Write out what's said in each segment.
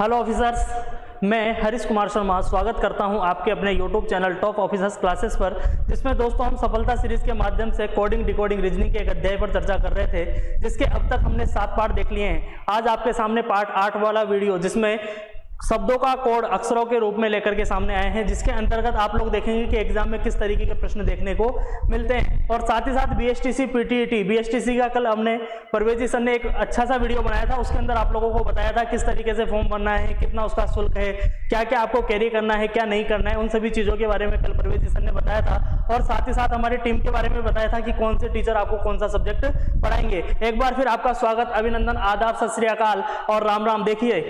Hello officers, मैं हरीश कुमार शर्मा स्वागत करता हूं आपके अपने YouTube channel top officers classes पर, जिसमें दोस्तों हम सफलता सीरीज के माध्यम से कोडिंग डिकोडिंग रीजनिंग के एक अध्याय पर चर्चा कर रहे थे, जिसके अब तक हमने 7 पार्ट देख लिए हैं। आज आपके सामने पार्ट 8 वाला वीडियो, जिसमें शब्दों का कोड अक्षरों के रूप में लेकर के सामने आए हैं, जिसके अंतर्गत आप लोग देखेंगे कि एग्जाम में किस तरीके के प्रश्न देखने को मिलते हैं। और साथ ही साथ बीएसटीसी पीटीईटी, बीएसटीसी का कल हमने परवेजी सर ने एक अच्छा सा वीडियो बनाया था, उसके अंदर आप लोगों को बताया था किस तरीके से फॉर्म भरना है, कितना उसका शुल्क है, क्या क्या आपको कैरी करना है, क्या नहीं करना है, उन सभी चीजों के बारे में कल परवेजी सर ने बताया था। और साथ ही साथ हमारी टीम के बारे में बताया था कि कौन से टीचर आपको कौन सा सब्जेक्ट पढ़ाएंगे। एक बार फिर आपका स्वागत, अभिनंदन, आदाब, सत श्री अकाल और राम राम। देखिए,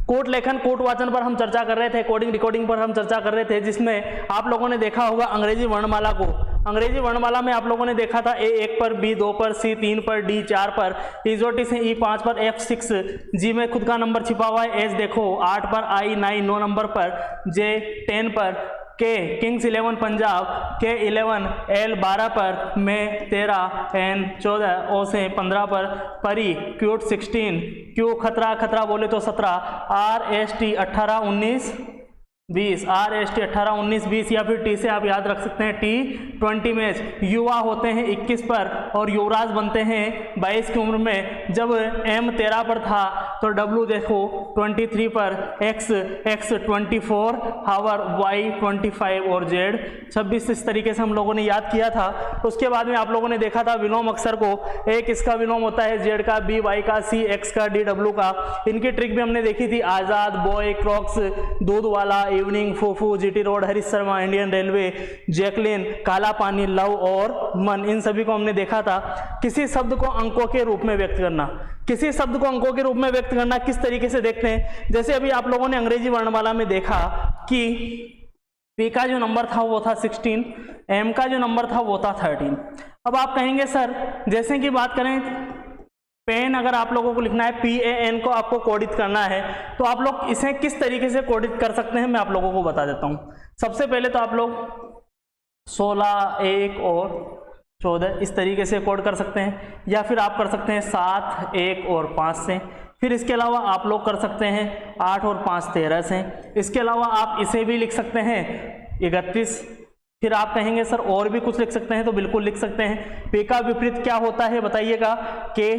कोट लेखन कोट वाचन पर हम चर्चा कर रहे थे, कोडिंग डिकोडिंग पर हम चर्चा कर रहे थे, जिसमें आप लोगों ने देखा होगा अंग्रेजी वर्णमाला को। अंग्रेजी वर्णमाला में आप लोगों ने देखा था A1 पर, B2 पर, C3 पर, D4 पर, E से E5 पर, F6, G में खुद का नंबर छिपा हुआ है, H देखो 8 पर, I9 9 नंबर पर, J 10 पर, K Kings 11 Punjab, K 11, L 12 पर, में 13, N 14, O से 15 पर, परी Q 16, Q खतरा खतरा बोले तो 17, R S T 18 19 20, R S T 18 19 20, या फिर T से आप याद रख सकते हैं T 20 में। युवा होते हैं 21 पर और युवराज बनते हैं 22 की उम्र में। जब M 13 पर था तो W देखो 23 पर, X 24, हावर Y 25 और Z 26। इस तरीके से हम लोगों ने याद किया था। उसके बाद में आप लोगों ने देखा था विलोम अक्षर को, एक इसका विलोम होता है Z का, B Y का, C X का, D W का। इनकी ट्रिक भी हमने देखी थी, आजाद, बॉय, क्रॉक्स, दूध वाला, इवनिंग, फूफू, GT road, Harish Sharma, Indian Railway, Jacqueline, Kala Pani, love और मन, इन सभी को हमने देखा था। किसी शब्द को अंकों के रूप में व्यक्त करना, किसी शब्द को अंकों के रूप में व्यक्त करना किस तरीके से देखते हैं। जैसे अभी आप लोगों ने अंग्रेजी वर्णमाला में देखा कि P का जो नंबर था वो था 16, M का जो नंबर था वो था 13। अब आप कहेंगे सर, जैसे कि बात करें पेन, अगर आप लोगों को लिखना है PAN को आपको कोडित करना है, तो आप लोग इसे किस तरीके से कोडित कर सकते हैं मैं आप लोगों को बता देता हूं। सबसे पहले तो आप लोग 16, 1 और 14 इस तरीके से कोड कर सकते हैं, या फिर आप कर सकते हैं 7, 1 और 5 से। फिर इसके अलावा आप लोग कर सकते हैं 8 और 5 13 से। इसके अलावा आप इसे भी लिख सकते हैं 31। फिर आप कहेंगे सर और भी कुछ लिख सकते हैं, तो बिल्कुल लिख सकते हैं। P का विपरीत क्या होता है बताइएगा, K,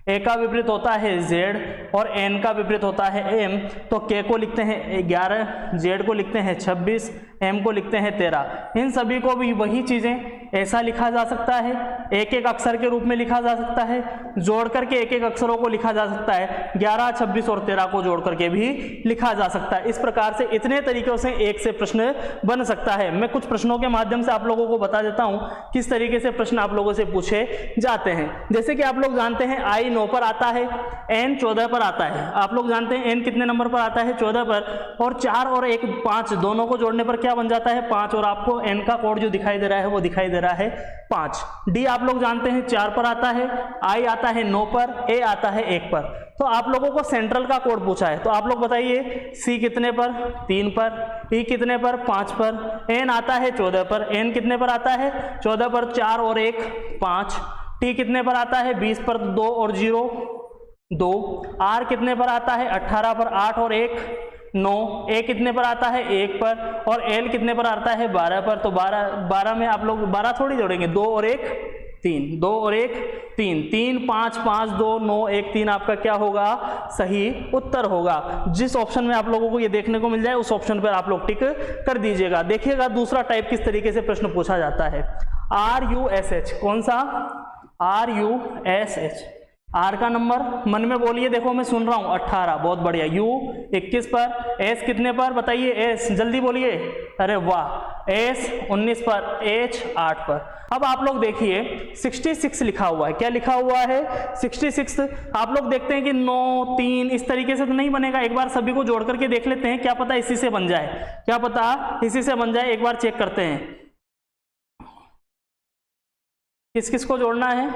A का विपरीत होता है Z और N का विपरीत होता है M। तो K को लिखते हैं 11, Z को लिखते हैं 26, M को लिखते हैं 13। इन सभी को भी वही चीजें ऐसा लिखा जा सकता है, एक एक अक्षर के रूप में लिखा जा सकता है, जोड़ करके एक एक अक्षरों को लिखा जा सकता है, 11, 26 और 13 को जोड़ करके भी लिखा जा सकता है। इस प्रकार से इतने तरीकों से एक से प्रश्न बन सकता है। मैं कुछ प्रश्नों के माध्यम से आप लोगों को बता देता हूं किस तरीके से प्रश्न आप लोगों से पूछे जाते हैं। जैसे कि आप लोग जानते हैं I 9 पर आता है, N 14 पर आता है। आप लोग जानते हैं N कितने नंबर पर आता है, 14 पर, और 4 और 1 5 दोनों को जोड़ने पर क्या बन जाता है, 5, और आपको N का कोड जो दिखाई दे रहा है वो दिखाई दे रहा है 5। D आप लोग जानते हैं 4 पर आता है, I आता है 9 पर, A आता है 1 पर। तो आप लोगों को सेंट्रल का कोड पूछा है, तो आप लोग बताइए C कितने पर, 3 पर, E कितने पर, 5 पर, N आता है 14 पर, N कितने पर आता है, 14 पर, 4 और 1 5, T कितने पर आता है, 20 पर, 2 और 0 2, R कितने पर आता है, 18 पर, 8 और 1 9, A कितने पर आता है, 1 पर, और L कितने पर आता है, 12 पर। तो 12 में आप लोग 12 थोड़ी जोड़ेंगे, 2 और 1 3, 2 और 1 3, 3 5 5 2 9 1 3 आपका क्या होगा, सही उत्तर होगा। जिस ऑप्शन में आप लोगों को ये देखने को मिल जाए उस ऑप्शन पर आप लोग टिक कर दीजिएगा। देखिएगा दूसरा टाइप किस तरीके से प्रश्न पूछा जाता है। RUSH, कौन सा, RUSH, R का नंबर मन में बोलिए, देखो मैं सुन रहा हूं, 18, बहुत बढ़िया। U 21 पर, S कितने पर बताइए, S जल्दी बोलिए, अरे वाह, S 19 पर, H 8 पर। अब आप लोग देखिए 66 लिखा हुआ है, क्या लिखा हुआ है, 66। आप लोग देखते हैं कि 9 3 इस तरीके से तो नहीं बनेगा, एक बार सभी को जोड़ करके देख लेते हैं, क्या पता इसी से बन जाए, क्या पता इसी से बन जाए। एक बार चेक करते हैं किस किस को जोड़ना है,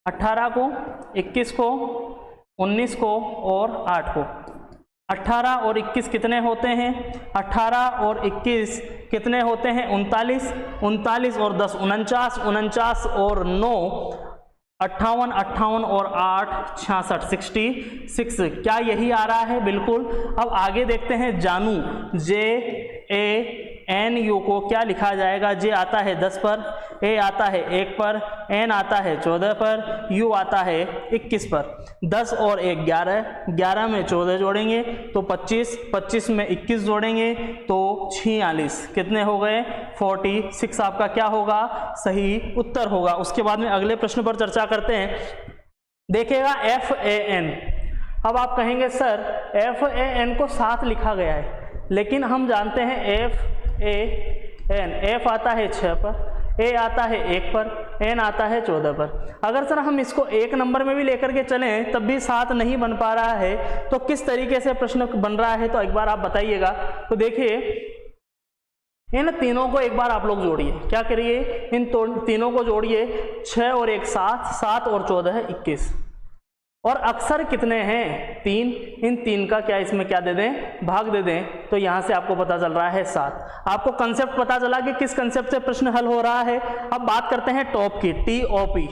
18 को, 21 को, 19 को और 8 को। 18 और 21 कितने होते हैं, 18 और 21 कितने होते हैं, 39, 39 और 10 49, 49 और 9 58, 58 और 8 66, 66। क्या यही आ रहा है? बिल्कुल। अब आगे देखते हैं जानू, JANU को क्या लिखा जाएगा? जे आता है 10 पर, ए आता है 1 पर, एन आता है 14 पर, यू आता है 21 पर। 10 और 1 11, 11 में 14 जोड़ेंगे तो 25, 25 में 21 जोड़ेंगे तो 46। कितने हो गए? 46 आपका क्या होगा? सही उत्तर होगा। उसके बाद में अगले प्रश्न पर चर्चा करते हैं। देखिएगा FAN। अब आप कहेंगे सर FAN को 7 लिखा गया है, लेकिन हम जानते हैं FAN, F आता है 6 पर, A आता है 1 पर, N आता है 14 पर। अगर सर हम इसको 1 नंबर में भी लेकर के चलें तब भी 7 नहीं बन पा रहा है, तो किस तरीके से प्रश्न बन रहा है तो एक बार आप बताइएगा। तो देखिए इन तीनों को एक बार आप लोग जोड़िए। क्या करिए? इन तीनों को जोड़िए। 6 और 1 7, 7 और 14 है 21। और अक्सर कितने हैं? 3। इन 3 का क्या इसमें क्या दे दें? भाग दे दें। तो यहां से आपको पता चल रहा है 7। आपको कंसेप्ट पता चला कि किस कंसेप्ट से प्रश्न हल हो रहा है। अब बात करते हैं टॉप की, TOP।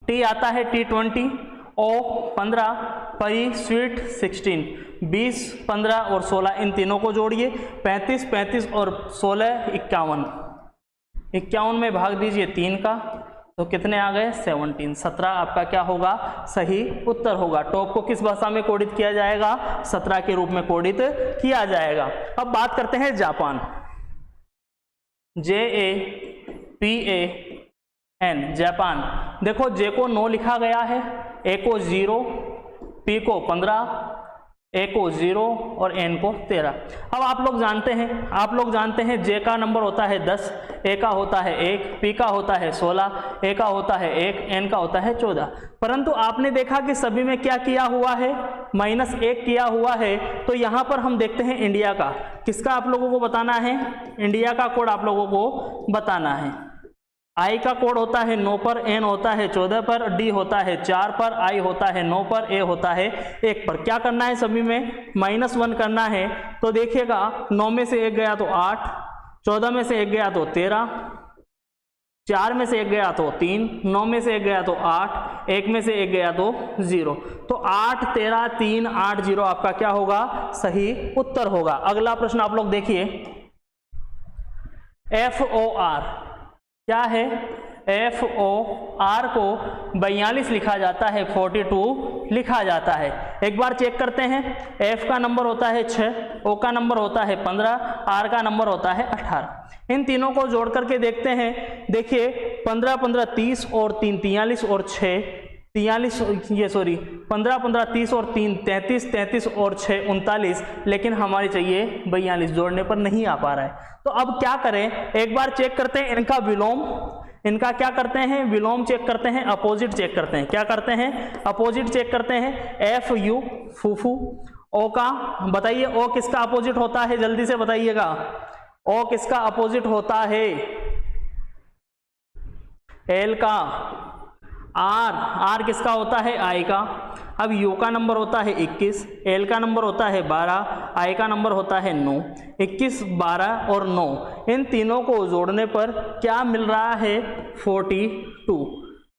T आता है T20, O 15, पई स्वीट 16, 20, 15 और 16 इन तीनों को जोड़िए। 35, 35 और 16 51। 51 में भाग दीजिए 3 का तो कितने आ गए? 17। 17 आपका क्या होगा? सही उत्तर होगा। टॉप को किस भाषा में कोडित किया जाएगा? 17 के रूप में कोडित किया जाएगा। अब बात करते हैं जापान, JAPAN, जापान। देखो J को 9 लिखा गया है, A को 0, P को 15, A को 0 और N को 13। अब आप लोग जानते हैं J का नंबर होता है 10, A का होता है 1, P का होता है 16, A का होता है 1, N का होता है 14। परंतु आपने देखा कि सभी में क्या किया हुआ है? -1 किया हुआ है। तो यहाँ पर हम देखते हैं इंडिया का। किसका आप लोगों को बताना है? इंडिया का कोड आप लोगों को बताना है। I का कोड होता है 9 पर, N होता है 14 पर, D होता है 4 पर, I होता है 9 पर, A होता है 1 पर। क्या करना है? सभी में -1 करना है। तो देखिएगा 9 में से 1 गया तो 8, 14 में से 1 गया तो 13, 4 में से 1 गया तो 3, 9 में से 1 गया तो 8, 1 में से 1 गया तो 0। तो 8 13 3 8 0 आपका क्या होगा? सही उत्तर होगा। अगला प्रश्न आप लोग देखिए, FOR क्या है? FOR को 42 लिखा जाता है, 42 लिखा जाता है। एक बार चेक करते हैं। F का नंबर होता है 6, O का नंबर होता है 15, R का नंबर होता है 18। इन तीनों को जोड़ करके देखते हैं। देखिए 15 15 30 और 3 43 और 6 43, 15 15 30 और 3 33, 33 और 6 39, लेकिन हमारी चाहिए 42, जोड़ने पर नहीं आ पा रहा है। तो अब क्या करें? एक बार चेक करते हैं इनका विलोम। इनका क्या करते हैं? विलोम चेक करते हैं, अपोजिट चेक करते हैं। क्या करते हैं? अपोजिट चेक करते हैं। FU फूफू। O का बताइए, O किसका अपोजिट होता है? जल्दी से बताइएगा, O किसका अपोजिट होता है? L का। R किसका होता है? I का। अब U का नंबर होता है 21, L का नंबर होता है 12, I का नंबर होता है 9। 21, 12 और 9 इन तीनों को जोड़ने पर क्या मिल रहा है? 42।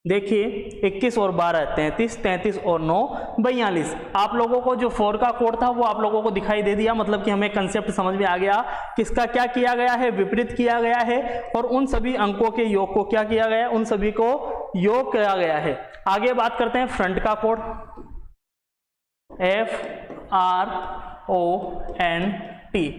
देखिए 21 और 12 33, 33 और 9 42। आप लोगों को जो 4 का कोड था वो आप लोगों को दिखाई दे दिया, मतलब कि हमें कंसेप्ट समझ में आ गया। किसका क्या किया गया है? विपरीत किया गया है। और उन सभी अंकों के योग को क्या किया गया है? उन सभी को योग किया गया है। आगे बात करते हैं फ्रंट का कोड, FRONT।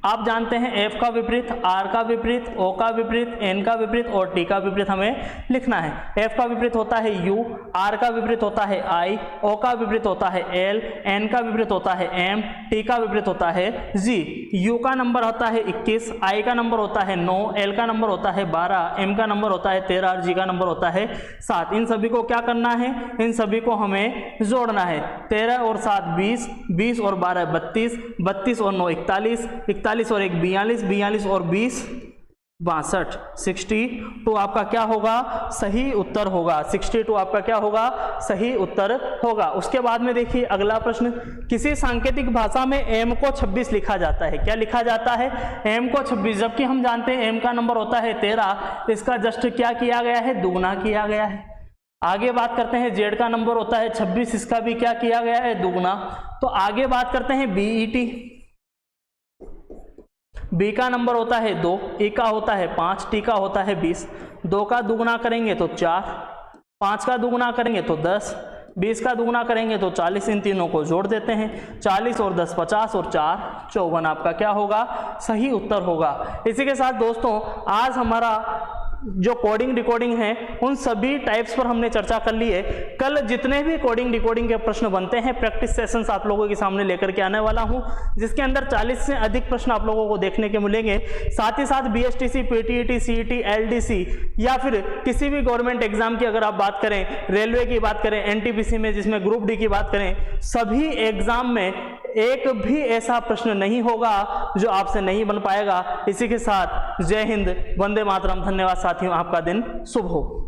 आप जानते हैं F का विपरीत, R का विपरीत, O का विपरीत, N का विपरीत और T का विपरीत हमें लिखना है। F का विपरीत होता है U, R का विपरीत होता है I, O का विपरीत होता है L, N का विपरीत होता है M, T का विपरीत होता है G। U का नंबर होता है 21, I का नंबर होता है 9, L का नंबर होता है 12, M का नंबर होता है 13 और G का नंबर होता है 7। इन सभी को क्या करना है? इन सभी को हमें जोड़ना है। 13 और 7 20, 20 और 12 32, 32 और 9 41, 41 और 1 42, 42 और 20 62, 62 आपका क्या होगा, सही उत्तर होगा। 62 आपका क्या होगा, सही उत्तर होगा। उसके बाद में देखिए अगला प्रश्न, किसी सांकेतिक भाषा में m को 26 लिखा जाता है। क्या लिखा जाता है, m को 26, जबकि हम जानते हैं m का नंबर होता है 13, इसका जस्ट क्या किया गया है, दुगना किया गया है। आगे बात करते हैं z का नंबर होता है 26, इसका भी क्या किया गया है, दुगना। तो आगे बात करते हैं BET, B का नंबर होता है 2, E का होता है 5, T का होता है 20। 2 का दुगना करेंगे तो 4, 5 का दुगना करेंगे तो 10, 20 का दुगना करेंगे तो 40। इन तीनों को जोड़ देते हैं, 40 और 10 50 और 4 54 आपका क्या होगा, सही उत्तर होगा। इसी के साथ दोस्तों आज हमारा जो कोडिंग डिकोडिंग है उन सभी टाइप्स पर हमने चर्चा कर ली है। कल जितने भी कोडिंग डिकोडिंग के प्रश्न बनते हैं प्रैक्टिस सेशंस आप लोगों के सामने लेकर के आने वाला हूं, जिसके अंदर 40 से अधिक प्रश्न आप लोगों को देखने के मिलेंगे। साथ ही साथ BSTC, PTET, CET, LDC या फिर किसी भी गवर्नमेंट एग्जाम की अगर आप बात करें, रेलवे की बात करें, NTPC में जिसमें ग्रुप डी की बात करें, सभी एग्जाम में एक भी ऐसा प्रश्न नहीं होगा जो आपसे नहीं बन पाएगा। इसी के साथ जय हिंद, वंदे मातरम। धन्यवाद साथियों, आपका दिन शुभ हो।